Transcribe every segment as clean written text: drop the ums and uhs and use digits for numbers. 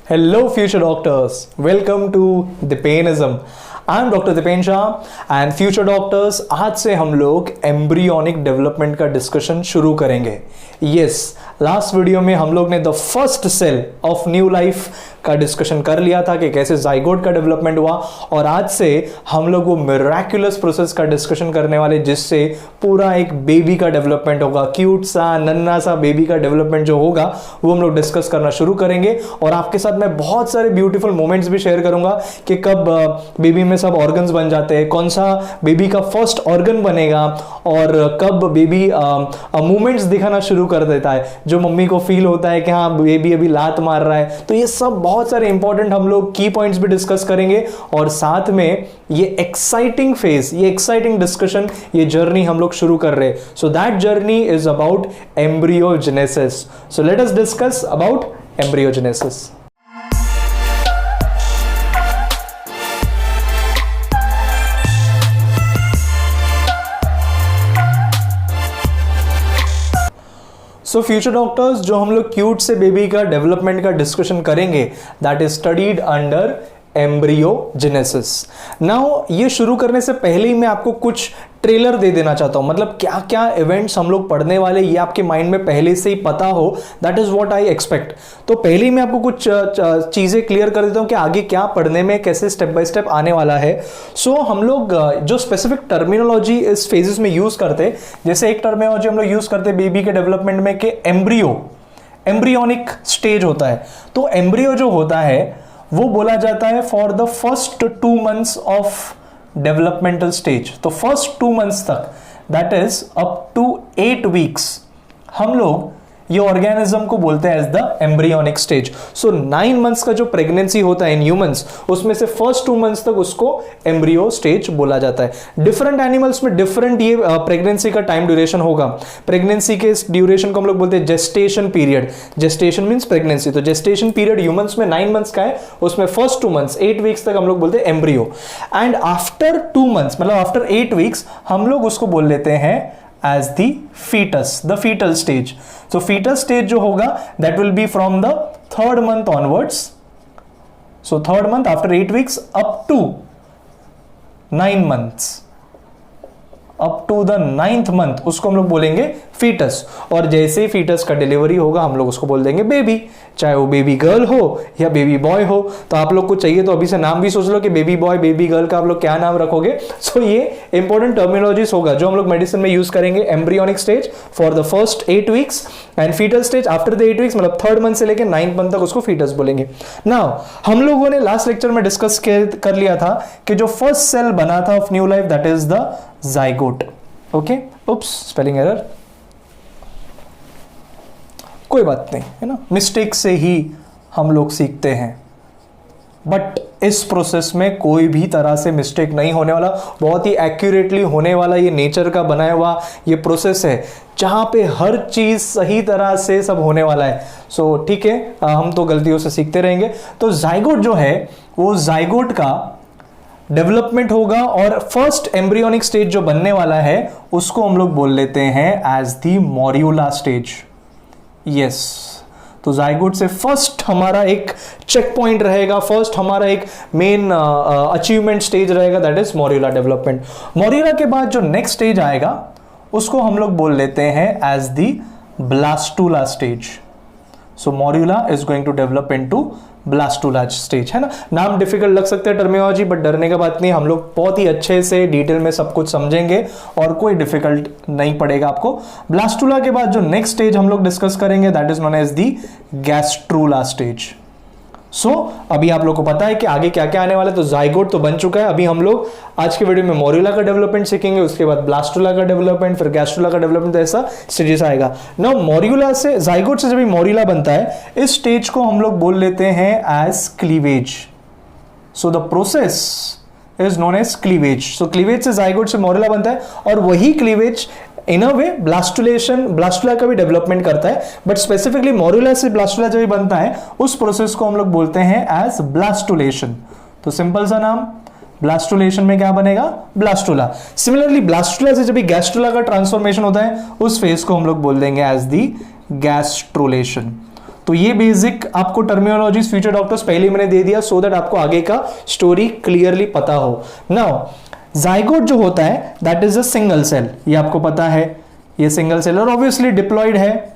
Hello, future doctors. Welcome to Dipenism. I'm Dr. Dipen Shah and future doctors, आज से हम लोग embryonic development का डिस्कशन शुरू करेंगे. यस, लास्ट वीडियो में हम लोग ने the first cell of new life का डिस्कशन कर लिया था कि कैसे जाइगोट का डेवलपमेंट हुआ, और आज से हम लोग वो मिराक्युलस प्रोसेस का डिस्कशन करने वाले जिससे पूरा एक बेबी का डेवलपमेंट होगा. क्यूट सा नन्ना सा बेबी का डेवलपमेंट जो होगा वो हम लोग डिस्कस करना शुरू करेंगे. और आपके साथ मैं बहुत सारे ब्यूटीफुल मोमेंट्स भी शेयर करूंगा कि कब बेबी में सब ऑर्गन्स बन जाते हैं, कौन सा बेबी का फर्स्ट ऑर्गन बनेगा, और कब बेबी मूवमेंट्स दिखाना शुरू कर देता है जो मम्मी को फील होता है कि हाँ बेबी अभी लात मार रहा है. तो ये सब बहुत सारे इंपॉर्टेंट हम लोग की पॉइंट्स भी डिस्कस करेंगे, और साथ में ये एक्साइटिंग फेज, ये एक्साइटिंग डिस्कशन, ये जर्नी हम लोग शुरू कर रहे हैं. So that journey is about embryogenesis. So let us discuss about embryogenesis. So future doctors, जो हम लोग क्यूट से बेबी का डेवलपमेंट का डिस्कशन करेंगे that is studied under embryogenesis. Now ये शुरू करने से पहले ही मैं आपको कुछ ट्रेलर दे देना चाहता हूं, मतलब क्या क्या इवेंट्स हम लोग पढ़ने वाले ये आपके माइंड में पहले से ही पता हो. That is what I expect. तो पहले ही मैं आपको कुछ चीजें क्लियर कर देता हूं कि आगे क्या पढ़ने में कैसे स्टेप बाय स्टेप आने वाला है. सो हम लोग जो स्पेसिफिक टर्मिनोलॉजी इस फेजेस में यूज करते हैं, जैसे एक टर्मिनोलॉजी हम लोग यूज करते हैं बेबी के डेवलपमेंट में कि एम्ब्रियोनिक स्टेज होता है. तो एम्ब्रियो जो होता है वो बोला जाता है for the first 2 months of developmental stage. तो फर्स्ट 2 months तक, that is up to 8 weeks, हम लोग ये ऑर्गेनिज्म को बोलते हैं as the embryonic stage. So 9 months का जो प्रेगनेंसी होता है इन ह्यूमंस, उसमें से फर्स्ट 2 months तक उसको एम्ब्रियो स्टेज बोला जाता है. डिफरेंट एनिमल्स में डिफरेंट ये प्रेगनेंसी का टाइम ड्यूरेशन होगा. प्रेगनेंसी के ड्यूरेशन को हम लोग बोलते हैं gestation period. Gestation means pregnancy. तो जेस्टेशन पीरियड ह्यूमंस में 9 months का है, उसमें फर्स्ट 2 months 8 weeks तक हम लोग बोलते हैं एम्ब्रियो. एंड आफ्टर 2 months, मतलब आफ्टर 8 weeks, हम लोग उसको बोल लेते हैं as the fetus, the fetal stage. So fetal stage जो होगा that will be from the 3rd month onwards. So 3rd month after 8 weeks up to 9 months. Up to the 9th month उसको हम लोग बोलेंगे फीटस. और जैसे ही foetus का delivery होगा हम लोग उसको बोल देंगे बेबी, चाहे वो बेबी गर्ल हो या बेबी बॉय हो. तो आप लोग को चाहिए तो अभी से नाम भी सोच लो कि बेबी बॉय बेबी गर्ल का आप लोग क्या नाम रखोगे. सो ये इंपॉर्टेंट टर्मिनोलॉजीज होगा जो हम लोग मेडिसिन में यूज करेंगे. Embryonic stage for the first 8 weeks and fetal stage after the 8 weeks, मतलब 3rd month से लेकर 9th month तक उसको फीटस बोलेंगे. नाउ हम लोगों ने लास्ट लेक्चर में डिस्कस कर लिया था कि जो फर्स्ट सेल बना था of new life that is the zygote. Okay, oops, spelling error, कोई बात नहीं है ना, मिस्टेक से ही हम लोग सीखते हैं. बट इस प्रोसेस में कोई भी तरह से मिस्टेक नहीं होने वाला, बहुत ही एक्यूरेटली होने वाला ये नेचर का बनाया हुआ ये प्रोसेस है जहां पे हर चीज सही तरह से सब होने वाला है. सो ठीक है, हम तो गलतियों से सीखते रहेंगे. तो जाइगोट जो है वो जाइगोट का डेवलपमेंट होगा, और फर्स्ट एम्ब्रियोनिक स्टेज जो बनने वाला है उसको हम लोग बोल लेते हैं as the morula stage. Yes, तो जाइगोट से फर्स्ट हमारा एक चेक पॉइंट रहेगा, फर्स्ट हमारा एक मेन अचीवमेंट स्टेज रहेगा that is morula development. Morula के बाद जो नेक्स्ट स्टेज आएगा उसको हम लोग बोल लेते हैं as the blastula stage. So morula is going to develop into blastula stage, है ना. नाम डिफिकल्ट लग सकते हैं टर्मिनोलॉजी, बट डरने का बात नहीं, हम लोग बहुत ही अच्छे से डिटेल में सब कुछ समझेंगे और कोई डिफिकल्ट नहीं पड़ेगा आपको. ब्लास्टूला के बाद जो नेक्स्ट स्टेज हम लोग डिस्कस करेंगे that is known as the gastrula stage. So अभी आप लोग को पता है कि आगे क्या क्या आने वाला है. तो जाइगोट तो बन चुका है, अभी हम लोग आज के वीडियो में मॉर्यूला का डेवलपमेंट सीखेंगे, उसके बाद ब्लास्टूला का डेवलपमेंट, फिर गैस्ट्रूला का डेवलपमेंट, ऐसा स्टेजेस आएगा. नाउ मॉर्यूला से, जाइगोट से जब मॉर्यूला बनता है, इस स्टेज को हम लोग बोल लेते हैं as cleavage. So the process is known as cleavage. So cleavage से जाइगोट से मॉर्यूला बनता है, और वही क्लीवेज इन अ वे ब्लास्टूला का भी डेवलपमेंट करता है. बट स्पेसिफिकली मॉर्यूला से ब्लास्टूला जब भी बनता है उस प्रोसेस को हम लोग बोलते हैं एज ब्लास्टुलेशन. तो सिंपल सा नाम, ब्लास्टुलेशन में क्या बनेगा, ब्लास्टूला. सिमिलरली ब्लास्टूला से जब भी गैस्ट्रूला का ट्रांसफॉर्मेशन होता है उस फेज को हम लोग बोल देंगे एज दी गैस्ट्रुलेशन. तो ये बेसिक आपको टर्मिनोलॉजीज फ्यूचर डॉक्टर्स पहले मैंने दे दिया सो दैट आपको आगे का स्टोरी क्लियरली पता हो। नाउ जाइगोट जो होता है that is a single cell, ये आपको पता है, ये सिंगल सेल और ऑब्वियसली डिप्लॉयड है,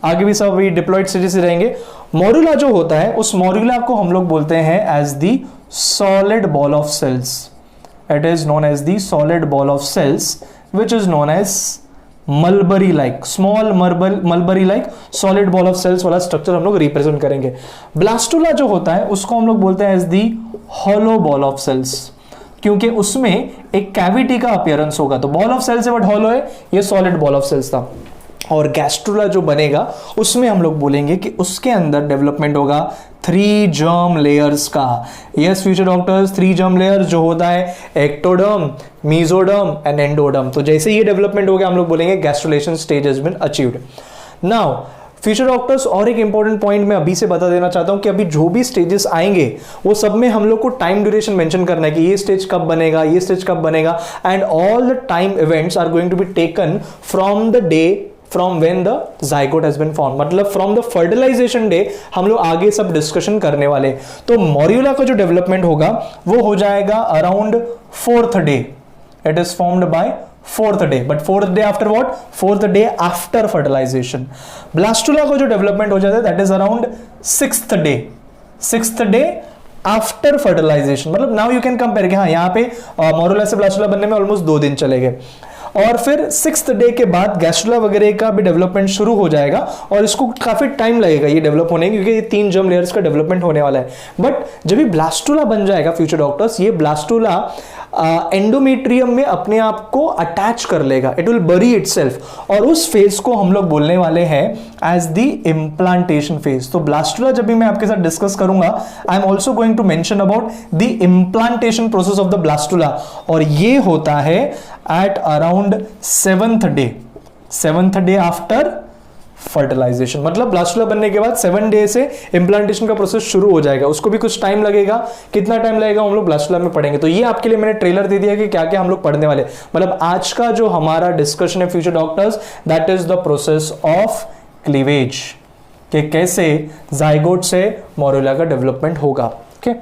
आगे भी सब डिप्लॉयड स्टेजेस रहेंगे। मोरुला जो होता है उस मोरुला को हम लोग बोलते हैं as the solid ball of cells, it is known as the solid ball of cells which is known as mulberry like, small mulberry like solid ball of cells वाला स्ट्रक्चर हम लोग रिप्रेजेंट करेंगे। Blastula जो होता है उसको हम लोग बोलते हैं as the hollow ball of cells, क्योंकि उसमें एक कैविटी का अपीयरेंस होगा, तो बॉल ऑफ सेल्स है बट हॉलो है, ये सॉलिड बॉल ऑफ सेल्स था। और गैस्ट्रुला जो बनेगा उसमें हम लोग बोलेंगे कि उसके अंदर डेवलपमेंट होगा 3 जर्म लेयर्स का। Yes future doctors, 3 germ layers जो होता है एक्टोडर्म, मीजोडर्म एंड एंडोडर्म। तो जैसे ये डेवलपमेंट हो गया हम लोग बोलेंगे gastrulation stage has been achieved. Now future doctors और एक इंपॉर्टेंट पॉइंट मैं अभी से बता देना चाहता हूं कि अभी जो भी स्टेजेस आएंगे वो सब में हम लोग को टाइम ड्यूरेशन मेंशन करना है कि ये स्टेज कब बनेगा, ये स्टेज कब बनेगा, and all the time events are going to be taken from the day from when the zygote has been form, मतलब फ्रॉम द फर्टिलाइजेशन डे हम लोग आगे सब डिस्कशन करने वाले। तो मोरुला का जो डेवलपमेंट होगा वो हो जाएगा around 4th day, it is formed by 4th day, but 4th day after what, 4th day after fertilization. Blastula का जो डेवलपमेंट हो जाता है that is around 6th day, 6th day after fertilization. मतलब नाउ यू कैन कंपेयर कि हाँ यहाँ पे मोरुला से ब्लास्टुला बनने में ऑलमोस्ट 2 दिन चले गए। और फिर 6th डे के बाद गैस्ट्रुला वगैरह का भी डेवलपमेंट शुरू हो जाएगा और इसको काफी टाइम लगेगा ये डेवलप होने, क्योंकि ये 3 जर्म लेयर्स का डेवलपमेंट होने वाला है। बट जब भी ब्लास्टुला बन जाएगा फ्यूचर डॉक्टर्स, ये ब्लास्टुला एंडोमेट्रियम में अपने आप को अटैच कर लेगा, इट विल बरी इटसेल्फ, और उस फेज को हम लोग बोलने वाले हैं एज द इम्प्लांटेशन फेज। तो ब्लास्टुला जब भी मैं आपके साथ डिस्कस करूंगा I am also going to mention about the implantation process of the blastula, और ये होता है at around 7th day, 7th day after fertilization. मतलब ब्लास्टुला बनने के बाद 7 डे से इम्प्लांटेशन का प्रोसेस शुरू हो जाएगा, उसको भी कुछ टाइम लगेगा, कितना टाइम लगेगा हम लोग ब्लास्टुला में पढ़ेंगे। तो ये आपके लिए मैंने ट्रेलर दे दिया कि क्या क्या हम लोग पढ़ने वाले। मतलब आज का जो हमारा डिस्कशन है future doctors that is the process of cleavage, कि कैसे जाइगोट से मोरुला का डेवलपमेंट होगा। ओके,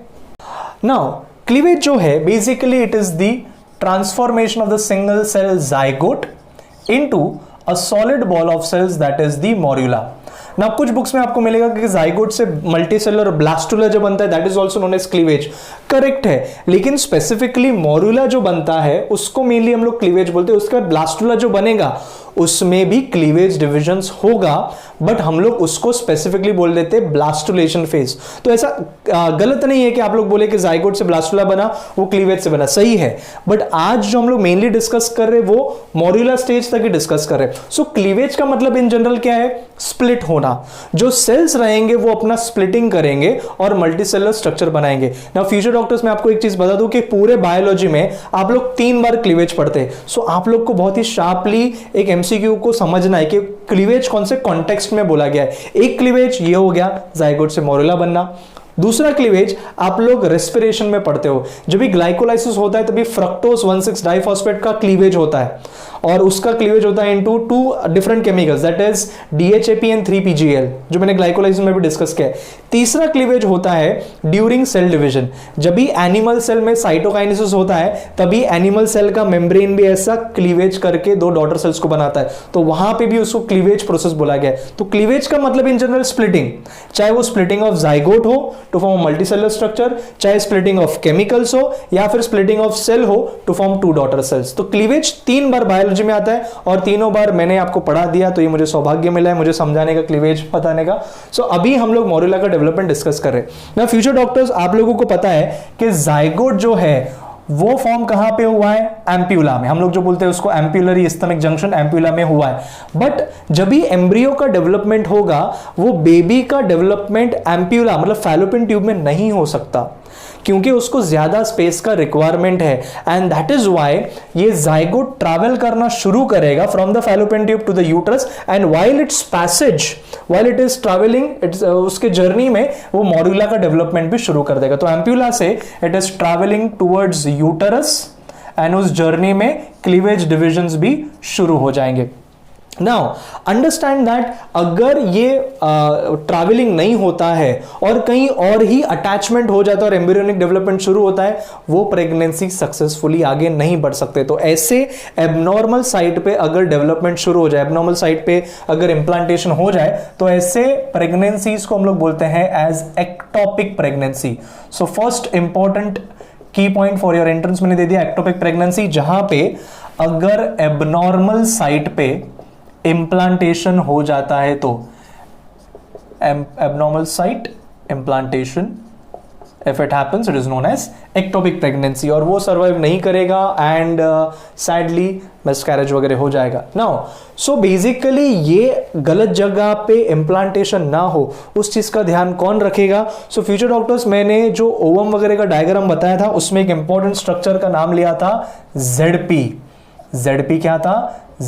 नाउ क्लीवेज जो है basically it is the transformation of the single cell zygote into a solid ball of cells that is the morula। ना कुछ books में आपको मिलेगा कि जाइगोट से मल्टीसेलर ब्लास्टुला जो बनता है that is also known as cleavage, correct है, लेकिन स्पेसिफिकली मोरुला जो बनता है उसको मेनली हम लोग क्लीवेज बोलते हैं। उसके बाद ब्लास्टुला जो बनेगा उसमें भी क्लीवेज डिविजन्स होगा, बट हम लोग उसको स्पेसिफिकली बोल देते हैं ब्लास्टुलेशन फेज। तो ऐसा गलत नहीं है कि आप लोग बोले कि जाइगोट से ब्लास्टुला बना वो क्लीवेज से बना, सही है, बट आज जो हम लोग मेनली डिस्कस कर रहे हैं वो मोरुला स्टेज तक ही डिस्कस कर रहे हैं। सो क्लीवेज का मतलब इन जनरल क्या है, स्प्लिट होना। जो सेल्स रहेंगे वो अपना स्प्लिटिंग करेंगे और मल्टीसेलर स्ट्रक्चर बनाएंगे। नाउ फ्यूचर डॉक्टर्स में आपको एक चीज बता दूं कि पूरे बायोलॉजी में आप लोग 3 बार क्लीवेज पढ़ते हैं। सो आप लोग को बहुत ही शार्पली एक एमसीक्यू को समझना है कि क्लीवेज कौन से कॉन्टेक्स्ट में बोला गया है। एक क्लीवेज ये हो गया जाइगोट से मोरुला बनना, दूसरा क्लीवेज आप लोग रेस्पिरेशन में पढ़ते हो, जब भी ग्लाइकोलाइसिस होता है तभी फ्रक्टोज 1,6 डाइफॉस्फेट का क्लीवेज होता है और उसका क्लीवेज होता है into 2 different chemicals that is DHAP and 3-PGL, जो मैंने ग्लाइकोलाइसिस में भी डिस्कस किया है। तीसरा क्लीवेज होता है ड्यूरिंग सेल डिवीजन, जब भी एनिमल सेल में साइटोकाइनेसिस होता है तभी एनिमल सेल का मेम्ब्रेन भी ऐसा क्लीवेज करके 2 डॉटर सेल्स को बनाता है, तो वहां पे भी उसको क्लीवेज प्रोसेस बोला गया है। तो क्लीवेज का मतलब इन जनरल स्प्लिटिंग, चाहे वो स्प्लिटिंग ऑफ जाइगोट हो टू फॉर्म मल्टीसेलर स्ट्रक्चर, चाहे स्प्लिटिंग ऑफ केमिकल्स हो या फिर स्प्लिटिंग ऑफ सेल हो टू फॉर्म 2 डॉटर सेल्स। तो क्लीवेज 3 बार बायोलॉजी में आता है और तीनों बार मैंने आपको पढ़ा दिया, तो ये मुझे सौभाग्य मिला है मुझे समझाने का, क्लीवेज बताने का। सो अभी हम लोग मोरुला का डेवलपमेंट डिस्कस कर रहे हैं ना। फ्यूचर डॉक्टर्स आप लोगों को पता है कि जाइगोट जो है वो फॉर्म कहां पे हुआ है, एम्प्यूला में। हम लोग जो बोलते हैं उसको एम्प्यूलरी स्टमक जंक्शन, एम्प्यूला में हुआ है। बट जब भी एम्ब्रियो का डेवलपमेंट होगा वो बेबी का डेवलपमेंट एम्प्यूला मतलब फैलोपियन ट्यूब में नहीं हो सकता, क्योंकि उसको ज्यादा स्पेस का रिक्वायरमेंट है, एंड दैट इज व्हाई ये जाइगोट ट्रैवल करना शुरू करेगा from the fallopian tube to the uterus, and while its passage, while it is travelling, उसके जर्नी में वो मोरुला का डेवलपमेंट भी शुरू कर देगा। तो एम्प्यूला से it is travelling towards uterus and उस जर्नी में क्लीवेज डिविजन्स भी शुरू हो जाएंगे। नाउ अंडरस्टैंड दैट अगर ये ट्रैवलिंग नहीं होता है और कहीं और ही अटैचमेंट हो जाता है और एम्ब्रियोनिक डेवलपमेंट शुरू होता है, वो प्रेगनेंसी सक्सेसफुली आगे नहीं बढ़ सकते। तो ऐसे एबनॉर्मल साइट पे अगर डेवलपमेंट शुरू हो जाए, एबनॉर्मल साइट पे अगर इंप्लांटेशन हो जाए, तो ऐसे प्रेगनेंसीज को हम लोग बोलते हैं as ectopic pregnancy. So first important key point for your entrance मैंने दे दिया, एक्टोपिक प्रेगनेंसी, जहां पे अगर एबनॉर्मल साइट पे इम्प्लांटेशन हो जाता है तो abnormal site implantation, if it happens it is known as ectopic pregnancy, और वो सर्वाइव नहीं करेगा एंड सैडली मिसकैरेज वगैरह हो जाएगा। नाउ सो बेसिकली ये गलत जगह पे इम्प्लांटेशन ना हो, उस चीज का ध्यान कौन रखेगा? सो फ्यूचर डॉक्टर्स, मैंने जो ओवम वगैरह का डायग्राम बताया था उसमें एक इंपॉर्टेंट स्ट्रक्चर का नाम लिया था ZP। ZP क्या था?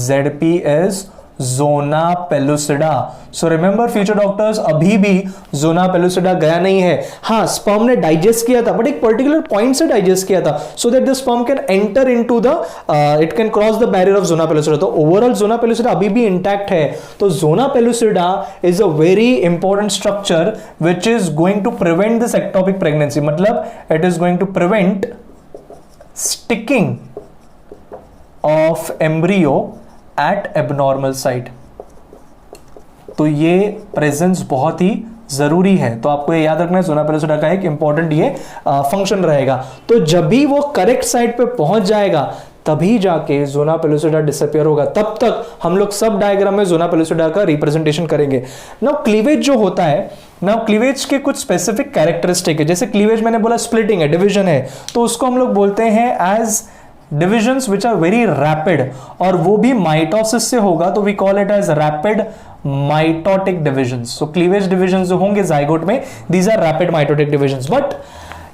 ZP is zona pellucida. So remember future doctors, अभी भी जोना पेलुसिडा गया नहीं है। हाँ, स्पर्म ने डाइजेस्ट किया था, बट एक पर्टिकुलर पॉइंट से डाइजेस्ट किया था, so that the sperm can enter into the it can cross the barrier of zona pellucida. तो ओवरऑल जोना पेलुसिडा अभी भी इंटैक्ट है। तो zona pellucida is a very important structure which is going to prevent this ectopic pregnancy, मतलब it is going to prevent sticking of embryo at abnormal site. तो ये presence बहुत ही जरूरी है, तो आपको ये याद रखना है, जोना पेलुसिडा का एक इंपॉर्टेंट ये फंक्शन रहेगा। तो जब भी वो करेक्ट साइट पे पहुंच जाएगा तभी जाके जोना पेलुसिडा डिसअपियर होगा। तब तक हम लोग सब डायग्राम में जोना पेलुसिडा का रिप्रेजेंटेशन करेंगे। नाउ क्लीवेज जो होता है, नाउ क्लीवेज के कुछ स्पेसिफिक कैरेक्टरिस्टिक है। जैसे क्लीवेज मैंने बोला स्प्लिटिंग है, डिवीजन है, तो उसको हम लोग बोलते हैं as divisions which are very rapid, और वो भी माइटोसिस से होगा, तो we call it as rapid mitotic divisions. So cleavage divisions जो होंगे जाइगोट में, these are rapid mitotic divisions, but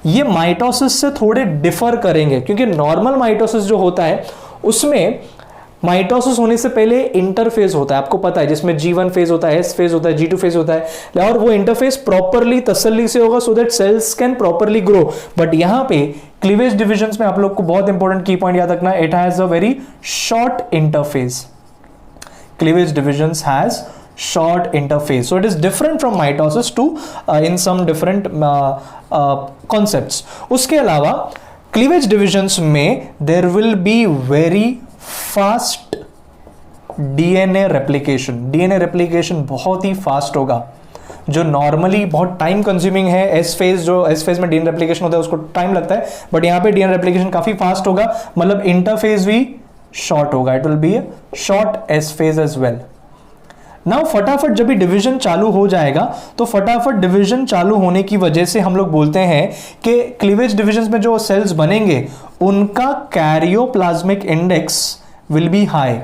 ये माइटोसिस से थोड़े डिफर करेंगे, क्योंकि नॉर्मल माइटोसिस जो होता है उसमें माइटोसिस होने से पहले इंटरफेज होता है, आपको पता है, जिसमें G1 फेज होता है, S फेज होता है, G2 फेज होता है, और वो इंटरफेस प्रॉपरली तसल्ली से होगा so that cells can properly grow. But यहां पे क्लीवेज डिविजन्स में आप लोग को बहुत इंपॉर्टेंट की पॉइंट याद रखना, it has a very short interface. Cleavage divisions has short interface, so it is different from mitosis to in some different concepts. उसके अलावा क्लीवेज डिविजन्स में there will be very fast DNA replication. DNA replication बहुत ही fast होगा, जो normally बहुत time consuming है। S phase में DNA replication होता है उसको टाइम लगता है, बट यहाँ पे डीएनए रेप्लिकेशन काफी फास्ट होगा, मतलब इंटरफेज भी शॉर्ट होगा, it will be a short S phase as well. Now फटाफट जब भी डिवीजन चालू हो जाएगा, तो फटाफट डिवीजन चालू होने की वजह से हम लोग बोलते हैं कि क्लीवेज डिविजन्स में जो सेल्स बनेंगे उनका karyoplasmic index will be high.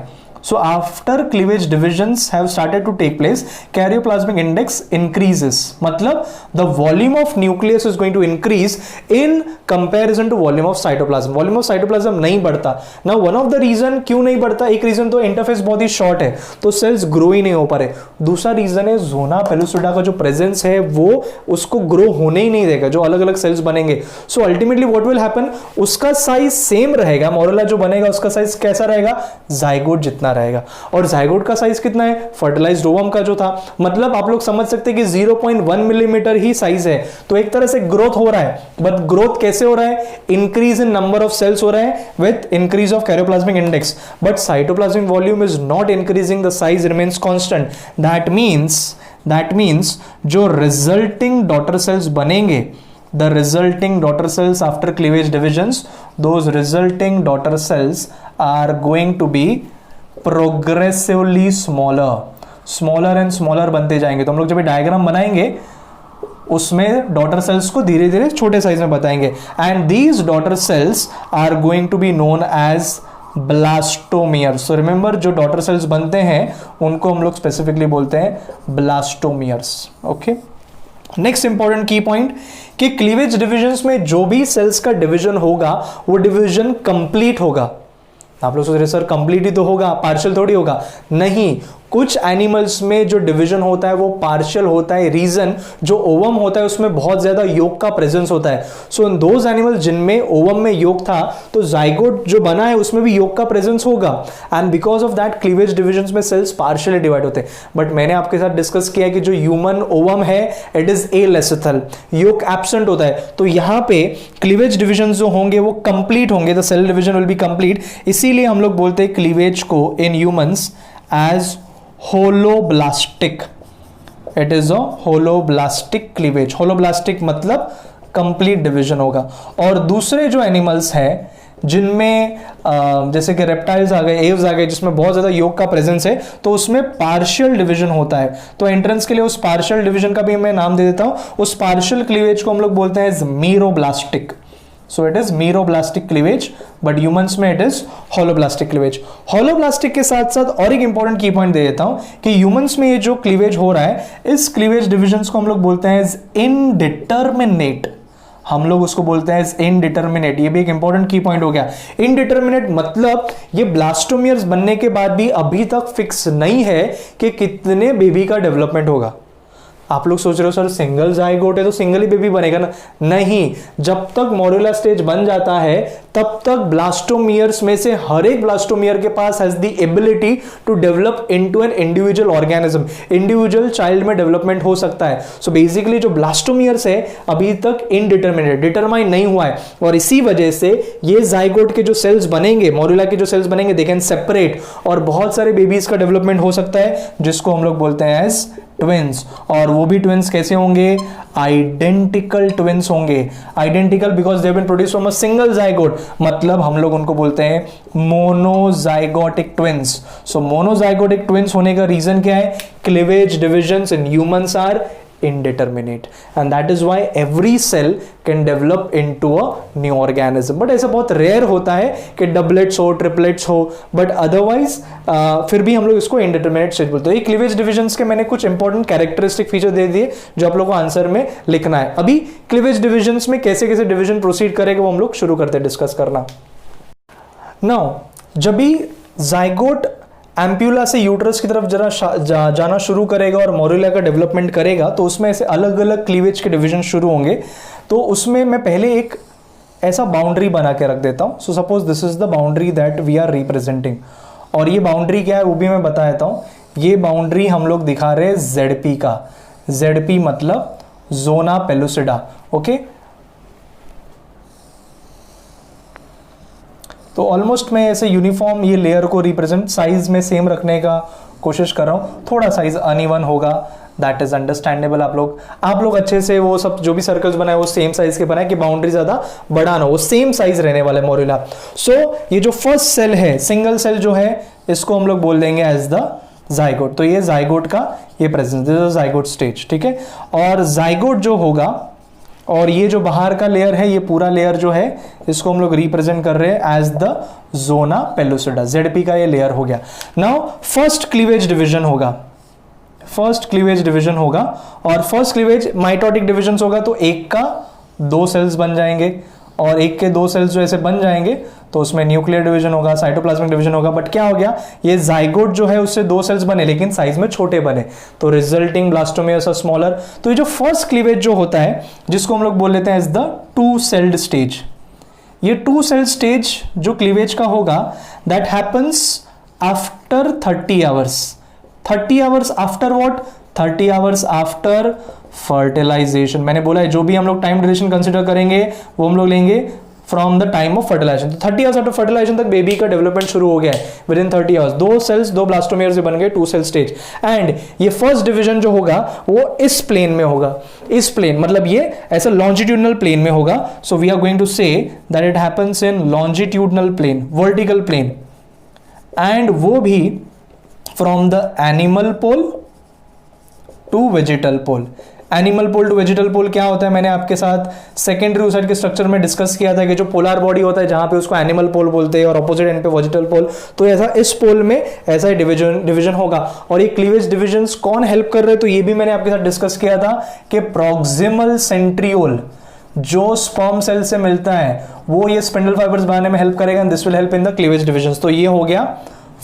So after cleavage divisions have started to take place, karyoplasmic index increases. मतलब the volume of nucleus is going to increase in comparison to volume of cytoplasm. Volume of cytoplasm नहीं बढ़ता. Now one of the reason क्यों नहीं बढ़ता, एक reason तो interface बहुत ही short है, तो cells grow ही नहीं हो पा रहे. दूसरा reason है zona pellucida का जो presence है वो उसको grow होने ही नहीं देगा, जो अलग अलग cells बनेंगे. So ultimately what will happen, उसका size same रहेगा, मोरेला जो बनेगा उसका size कैसा रहेगा, zygote जितना रहेगा. और जाइगोट का साइज कितना है, फर्टिलाइज्ड ओवम का जो था, मतलब आप लोग समझ सकते हैं कि 0.1 मिलीमीटर ही साइज है. तो एक तरह से ग्रोथ हो रहा है, बट ग्रोथ कैसे हो रहा है, increase in number of cells हो रहा है with increase of karyoplasmic index, but cytoplasmic volume is not increasing, the size remains constant. That means जो रिजल्टिंग डॉटर सेल्स बनेंगे, the resulting daughter cells after cleavage divisions, those resulting daughter cells are going to be progressively smaller and smaller बनते जाएंगे. तो हम लोग जब diagram बनाएंगे उसमें डॉटर सेल्स को धीरे धीरे छोटे साइज में बताएंगे, and these daughter cells are going to be known as blastomeres. So remember, जो डॉटर सेल्स बनते हैं उनको हम लोग स्पेसिफिकली बोलते हैं blastomeres. Okay, next important key point कि क्लीवेज डिविजन्स में जो भी सेल्स का डिवीजन होगा वो डिवीजन कंप्लीट होगा. आप लोग सोच रहे सर कंप्लीट ही तो होगा, पार्शियल थोड़ी होगा. नहीं, कुछ एनिमल्स में जो डिवीजन होता है वो पार्शियल होता है, रीजन जो ओवम होता है उसमें बहुत ज्यादा योग का प्रेजेंस होता है। सो इन दोज एनिमल्स जिनमें ओवम में योग था तो जाइगोट जो बना है उसमें भी योग का प्रेजेंस होगा, and because of that cleavage division में सेल्स पार्शियली डिवाइड होते हैं। बट मैंने आपके साथ डिस्कस किया कि जो ह्यूमन ओवम है इट इज एलेसिथल, योग एब्सेंट होता है, तो यहां पे क्लीवेज डिविजन जो होंगे वो कंप्लीट होंगे, the cell division will be complete. इसीलिए हम लोग बोलते हैं क्लीवेज को in humans as holoblastic, it is a holoblastic cleavage. Holoblastic मतलब कंप्लीट डिवीजन होगा। और दूसरे जो एनिमल्स हैं जिनमें जैसे कि रेप्टाइल्स आ गए, एव्स आ गए, जिसमें बहुत ज्यादा योग का प्रेजेंस है, तो उसमें पार्शियल डिवीजन होता है। तो एंट्रेंस के लिए उस पार्शियल डिवीजन का भी मैं नाम दे देता हूं, उस पार्शियल क्लीवेज को हम लोग बोलते हैं meroblastic. So it is meroblastic cleavage, but humans में it is holoblastic cleavage. Holoblastic के साथ साथ और एक इंपॉर्टेंट की पॉइंट दे देता हूं कि ह्यूमंस में ये जो क्लीवेज हो रहा है, इस क्लीवेज डिविजन्स को हम लोग बोलते हैं इनडिटर्मिनेट। हम लोग उसको बोलते हैं इनडिटर्मिनेट। ये भी एक इंपॉर्टेंट की पॉइंट हो गया। इनडिटर्मिनेट मतलब ये ब्लास्टोमियर्स बनने के बाद भी अभी तक फिक्स नहीं है कि कितने बेबी का डेवलपमेंट होगा। आप लोग सोच रहे हो सर सिंगल जाइगोट है तो सिंगल ही बेबी बनेगा ना, नहीं, जब तक मॉड्यूलर स्टेज बन जाता है तब तक ब्लास्टोमियर्स में से हर एक ब्लास्टोमियर के पास has the ability to develop into an individual organism, individual child में डेवलपमेंट हो सकता है। सो बेसिकली जो ब्लास्टोमियर्स है अभी तक इनडिटर्मिनेट, डिटरमाइन नहीं हुआ है, और इसी वजह से ये जाइगोट के जो सेल्स बनेंगे, मॉड्यूला के जो सेल्स बनेंगे, दे कैन सेपरेट, और बहुत सारे बेबीज का डेवलपमेंट हो सकता है जिसको हम लोग बोलते हैं एज ट्विंस। और वो भी ट्विंस कैसे होंगे? आइडेंटिकल ट्विंस होंगे। Identical because they have been produced from a single zygote, मतलब हम लोग उनको बोलते हैं monozygotic twins. So monozygotic twins होने का रीजन क्या है? Cleavage divisions in humans are indeterminate, and that is why every cell can develop into a new organism. but ऐसा बहुत रेयर होता है कि डबलेट्स हो, ट्रिपलेट्स हो, बट अदरवाइज फिर भी हम लोग इसको इंडिटरमिनेट स्टेज बोलते हैं। ये क्लीवेज डिविजन्स के मैंने कुछ इंपॉर्टेंट कैरेक्टरिस्टिक फीचर दे दिए जो आप लोग को आंसर में लिखना है। अभी क्लीवेज डिविजन्स में कैसे कैसे डिविजन प्रोसीड करेगा वो हम लोग शुरू करते हैं डिस्कस करना। नाउ जब भी जाइगोट एम्प्यूला से यूट्रस की तरफ जरा जाना शुरू करेगा और मॉड्यूला का डेवलपमेंट करेगा, तो उसमें ऐसे अलग अलग क्लीवेज के डिवीजन शुरू होंगे। तो उसमें मैं पहले एक ऐसा बाउंड्री बना के रख देता हूं। So suppose this is the boundary that we are representing, और ये बाउंड्री क्या है वो भी मैं बता देता हूं। ये बाउंड्री हम लोग दिखा रहे हैं ZP का। ZP मतलब जोना पेलुसिडा, ओके। तो ऑलमोस्ट मैं ऐसे यूनिफॉर्म ये लेयर को रिप्रेजेंट साइज में सेम रखने का कोशिश कर रहा हूँ। थोड़ा साइज अनइवन होगा, दैट इज अंडरस्टैंडेबल। आप लोग अच्छे से वो सब जो भी सर्कल्स बनाए वो सेम साइज के बनाए कि बाउंड्री ज्यादा बड़ा ना हो, वो सेम साइज रहने वाला है मॉड्यूला। सो ये जो फर्स्ट सेल है, सिंगल सेल जो है, इसको हम लोग बोल देंगे एज द जाइगोट। तो ये जाइगोट का ये presence, this is zygote stage, ठीक है। और जाइगोट जो होगा, और ये जो बाहर का लेयर है, ये पूरा लेयर जो है इसको हम लोग रिप्रेजेंट कर रहे हैं as the zona pellucida. ZP का ये लेयर हो गया। नाउ फर्स्ट क्लीवेज डिवीजन होगा, फर्स्ट क्लीवेज डिवीजन होगा, और फर्स्ट क्लीवेज माइटोटिक डिविजन होगा। तो एक का 2 सेल्स बन जाएंगे, और एक के 2 सेल्स जो ऐसे बन जाएंगे तो उसमें न्यूक्लियर डिवीजन होगा, साइटोप्लाज्मिक डिवीजन होगा। बट क्या हो गया, ये जाइगोट जो है उससे 2 सेल्स बने लेकिन साइज में छोटे बने, तो रिजल्टिंग ब्लास्टोमियर्स आर स्मॉलर। तो ये जो फर्स्ट क्लीवेज जो होता है, जिसको हम लोग बोल लेते हैं एज द 2 सेल्ड स्टेज, ये 2 सेल स्टेज जो क्लीवेज का होगा, that happens after 30 hours. 30 hours after what? 30 hours after fertilization. मैंने बोला है जो भी हम लोग टाइम ड्यूरेशन कंसिडर करेंगे वो हम लोग लेंगे from the time of fertilization. तो 30 आवर्स आफ्टर फर्टिलाइजेशन तक बेबी का डेवलपमेंट शुरू हो गया है। Within 30 hours 2 cells, 2 blastomeres बन गए 2 सेल स्टेज। एंड ये फर्स्ट डिवीजन जो होगा वो इस प्लेन में होगा। इस प्लेन मतलब ये ऐसा लॉन्जिट्यूडनल प्लेन में होगा। So we are going to say that it happens in longitudinal plane, vertical plane, and वो भी from the animal pole to vegetal pole. Animal pole to vegetal pole क्या होता है, मैंने आपके साथ सेकेंडरी oocyte के स्ट्रक्चर में डिस्कस किया था कि जो पोलर बॉडी होता है जहां पे उसको एनिमल पोल बोलते हैं और ऑपोजिट एंड पे वेजिटल पोल। तो ऐसा इस पोल में ऐसा ही डिवीजन होगा। और ये क्लीवेज डिविजन्स कौन हेल्प कर रहे हैं, तो ये भी मैंने आपके साथ डिस्कस किया था कि प्रॉक्सिमल सेंट्रियोल जो स्पर्म सेल से मिलता है वो ये स्पिंडल फाइबर्स बनाने में हेल्प करेगा, and this will help in the cleavage divisions. तो ये हो गया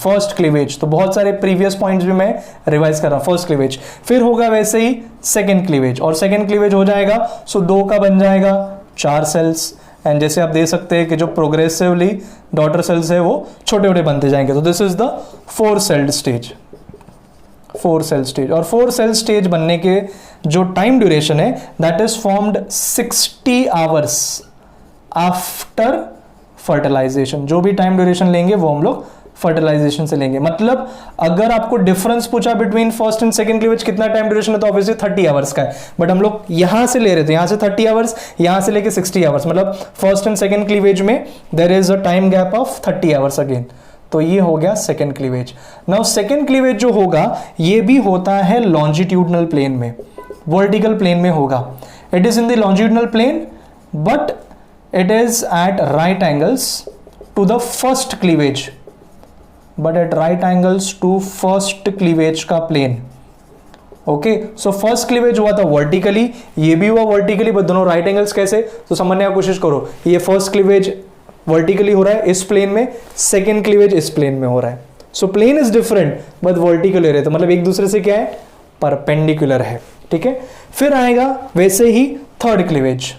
फर्स्ट क्लीवेज, तो बहुत सारे प्रीवियस पॉइंट्स भी मैं रिवाइज कर रहा हूं, फर्स्ट क्लीवेज। फिर होगा वैसे ही सेकेंड क्लीवेज, और सेकेंड क्लीवेज हो जाएगा सो 2 का बन जाएगा 4 सेल्स, एंड जैसे आप देख सकते हैं कि जो प्रोग्रेसिवली डॉटर सेल्स है वो छोटे छोटे बनते जाएंगे, तो this is the 4 celled stage, 4 cell stage. और 4 सेल स्टेज बनने के जो टाइम ड्यूरेशन है that is formed 60 hours after fertilization. जो भी टाइम ड्यूरेशन लेंगे वो हम लोग फर्टिलाइजेशन से लेंगे। मतलब अगर आपको डिफरेंस पूछा between first and second cleavage कितना टाइम ड्यूरेशन है, तो ऑब्वियसली 30 आवर्स का है, बट हम लोग यहां से ले रहे थे, यहां से 30 आवर्स, यहां से लेके 60 आवर्स, मतलब फर्स्ट एंड सेकंड क्लीवेज में there is a time gap of 30 hours again. तो ये हो गया second cleavage. Now second cleavage जो होगा ये भी होता है लॉन्जिट्यूडनल प्लेन में, वर्टिकल प्लेन में होगा। It is in the longitudinal plane but it is at right angles to the first cleavage, but at right angles to first cleavage का plane. Okay, so first cleavage हुआ था vertically, ये भी हुआ vertically, but दोनों right angles कैसे, तो समझने की कोशिश करो। ये फर्स्ट क्लीवेज वर्टिकली हो रहा है इस प्लेन में, सेकेंड क्लीवेज इस प्लेन में हो रहा है। So plane is different but vertical हो रहे, तो मतलब एक दूसरे से क्या है, परपेंडिकुलर है। ठीक है, फिर आएगा वैसे ही थर्ड क्लीवेज।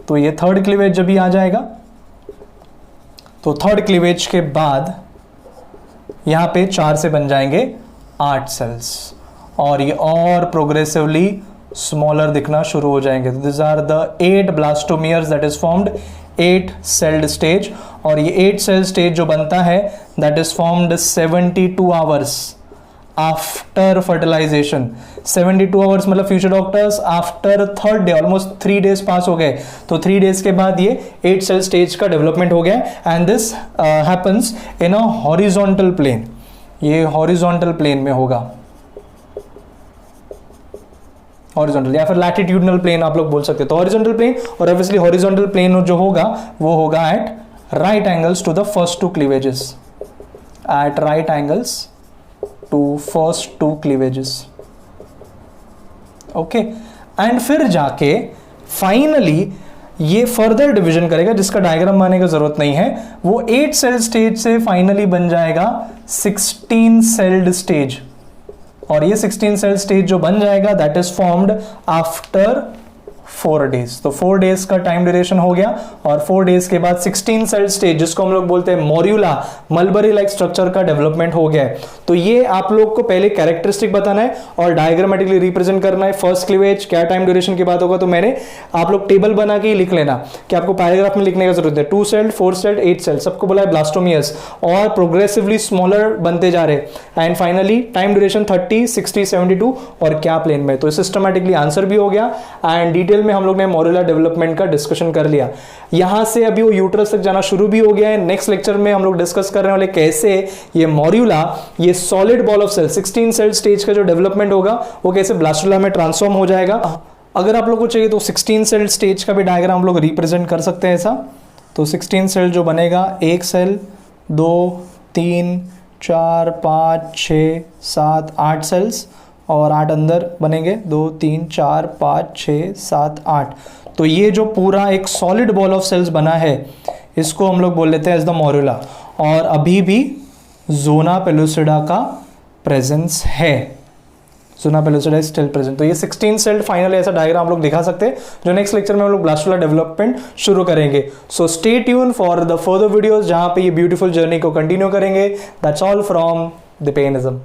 तो ये थर्ड क्लीवेज जब भी आ जाएगा, तो थर्ड क्लीवेज के बाद यहां पे 4 से बन जाएंगे 8 सेल्स, और ये और प्रोग्रेसिवली स्मॉलर दिखना शुरू हो जाएंगे। तो this are the 8 blastomeres that is formed 8 celled stage, और ये 8 सेल स्टेज जो बनता है that is formed 72 hours after fertilisation. 72 hours मतलब future doctors after third day, almost 3 days pass हो गए, तो 3 डेज के बाद ये 8 सेल स्टेज का डेवलपमेंट हो गया, and this happens in a horizontal plane. ये हॉरिजॉन्टल प्लेन में होगा, हॉरिजॉन्टल या फिर लैटिट्यूडनल प्लेन आप लोग बोल सकते हैं। तो हॉरिजॉन्टल प्लेन, और ऑब्वियसली हॉरिजॉन्टल प्लेन जो होगा वो होगा at right angles to the first 2 cleavages, at right angles to first 2 cleavages. Okay, and फिर जाके फाइनली ये फर्दर डिवीजन करेगा, जिसका डायग्राम बनाने की जरूरत नहीं है। वो 8 सेल स्टेज से फाइनली बन जाएगा 16 सेल्ड स्टेज, और ये 16 सेल स्टेज जो बन जाएगा that is formed after 4 days. तो 4 डेज का टाइम ड्यूरेशन हो गया, और 4 डेज के बाद 16 सेल स्टेज, जिसको हम लोग बोलते हैं मॉर्यूला, मलबरी लाइक स्ट्रक्चर का डेवलपमेंट हो गया है। तो ये आप लोग को पहले कैरेक्टरिस्टिक बताना है और डायग्रामेटिकली रिप्रेजेंट करना है। फर्स्ट क्लीवेज क्या टाइम ड्यूरेशन की बात होगा, तो मैंने आप लोग टेबल बना के ही लिख लेना कि आपको पैराग्राफ में लिखने की जरूरत है। 2 सेल्ड, 4 सेल्ड, 8 सेल्ड, सबको बोला है ब्लास्टोमियर्स, और प्रोग्रेसिवली स्मॉलर बनते जा रहे, एंड फाइनली टाइम ड्यूरेशन 30, 60, 72, और क्या प्लेन में। तो सिस्टमैटिकली आंसर भी हो गया, एंड डिटेल में हम लोग ने मॉर्यूला डेवलपमेंट का डिस्कशन कर लिया। यहां से अभी वो यूट्रस तक जाना शुरू भी हो गया है। नेक्स्ट लेक्चर में हम लोग डिस्कस करने वाले कैसे ये मॉर्यूला, ये solid ball of cell 16 cell stage का जो डेवलपमेंट होगा वो कैसे ब्लास्टुला में ट्रांसफॉर्म हो जाएगा। अगर आप लोग को चाहिए तो 16 सेल स्टेज का भी डायग्राम हम लोग रिप्रेजेंट कर सकते हैं ऐसा। तो 16 सेल जो बनेगा, 1 सेल, 2, 3, 4, 5, 6, 7, 8 सेल्स, और 8 अंदर बनेंगे, 2, 3, 4, 5, 6, 7, 8। तो ये जो पूरा एक सॉलिड बॉल ऑफ सेल्स बना है इसको हम लोग बोल लेते हैं एज द मॉर्यूला, और अभी भी जोना पेलुसिडा का प्रेजेंस है, zona pellucida is still present. तो ये 16 सेल्ड फाइनल ऐसा डायग्राम हम लोग दिखा सकते हैं, जो नेक्स्ट लेक्चर में हम लोग ब्लास्टुला डेवलपमेंट शुरू करेंगे। So stay tune for the further videos, जहां पे ये ब्यूटीफुल जर्नी को कंटिन्यू करेंगे। That's all from the पेनिज्म।